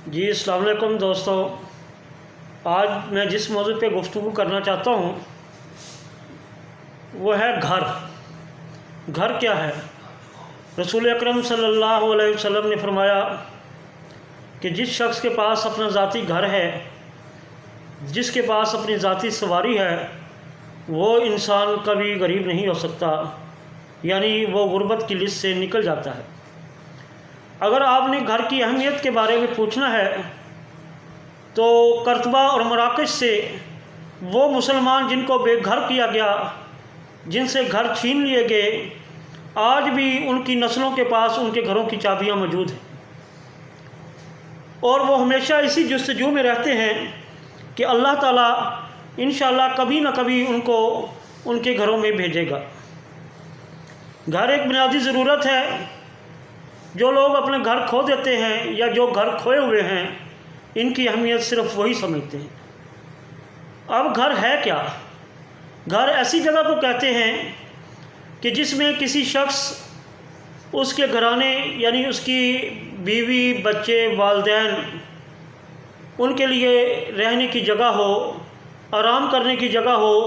جی السلام علیکم دوستو، آج میں جس موضوع پہ گفتگو کرنا چاہتا ہوں وہ ہے گھر۔ گھر کیا ہے؟ رسول اکرم صلی اللہ علیہ وسلم نے فرمایا کہ جس شخص کے پاس اپنا ذاتی گھر ہے، جس کے پاس اپنی ذاتی سواری ہے، وہ انسان کبھی غریب نہیں ہو سکتا، یعنی وہ غربت کی لسٹ سے نکل جاتا ہے۔ اگر آپ نے گھر کی اہمیت کے بارے میں پوچھنا ہے تو قرطبہ اور مراکش سے وہ مسلمان جن کو بے گھر کیا گیا، جن سے گھر چھین لیے گئے، آج بھی ان کی نسلوں کے پاس ان کے گھروں کی چابیاں موجود ہیں، اور وہ ہمیشہ اسی جستجو میں رہتے ہیں کہ اللہ تعالیٰ انشاءاللہ کبھی نہ کبھی ان کو ان کے گھروں میں بھیجے گا۔ گھر ایک بنیادی ضرورت ہے۔ جو لوگ اپنے گھر کھو دیتے ہیں یا جو گھر کھوئے ہوئے ہیں، ان کی اہمیت صرف وہی سمجھتے ہیں۔ اب گھر ہے کیا؟ گھر ایسی جگہ کو کہتے ہیں کہ جس میں کسی شخص، اس کے گھرانے یعنی اس کی بیوی، بچے، والدین، ان کے لیے رہنے کی جگہ ہو، آرام کرنے کی جگہ ہو،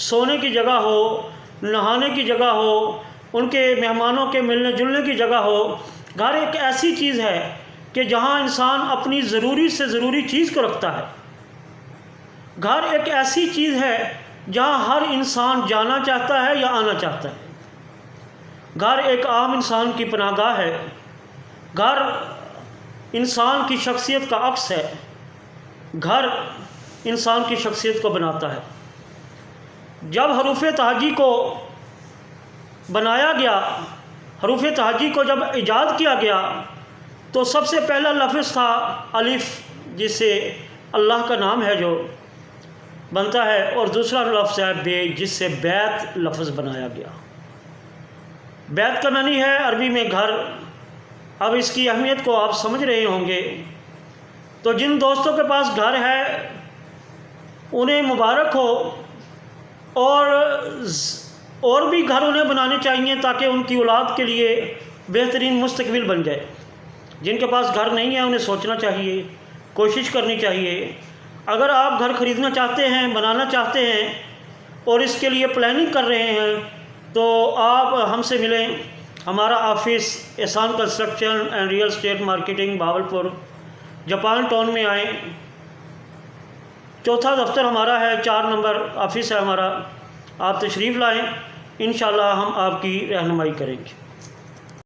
سونے کی جگہ ہو، نہانے کی جگہ ہو، ان کے مہمانوں کے ملنے جلنے کی جگہ ہو۔ گھر ایک ایسی چیز ہے کہ جہاں انسان اپنی ضروری سے ضروری چیز کو رکھتا ہے۔ گھر ایک ایسی چیز ہے جہاں ہر انسان جانا چاہتا ہے یا آنا چاہتا ہے۔ گھر ایک عام انسان کی پناہ گاہ ہے۔ گھر انسان کی شخصیت کا عکس ہے۔ گھر انسان کی شخصیت کو بناتا ہے۔ جب حروف تہجی کو بنایا گیا، حروف تہجی کو جب ایجاد کیا گیا، تو سب سے پہلا لفظ تھا الف، جس سے اللہ کا نام ہے جو بنتا ہے، اور دوسرا لفظ ہے بے، جس سے بیت لفظ بنایا گیا۔ بیت کا معنی ہے عربی میں گھر۔ اب اس کی اہمیت کو آپ سمجھ رہے ہوں گے۔ تو جن دوستوں کے پاس گھر ہے انہیں مبارک ہو، اور بھی گھر انہیں بنانے چاہیے تاکہ ان کی اولاد کے لیے بہترین مستقبل بن جائے۔ جن کے پاس گھر نہیں ہے انہیں سوچنا چاہیے، کوشش کرنی چاہیے۔ اگر آپ گھر خریدنا چاہتے ہیں، بنانا چاہتے ہیں اور اس کے لیے پلاننگ کر رہے ہیں، تو آپ ہم سے ملیں۔ ہمارا office Ehsan construction and real estate marketing, Bahawalpur, Japan town میں آئیں۔ چوتھا دفتر ہمارا ہے، 4 نمبر آفس ہے ہمارا۔ آپ تشریف لائیں، انشاءاللہ ہم آپ کی رہنمائی کریں گے۔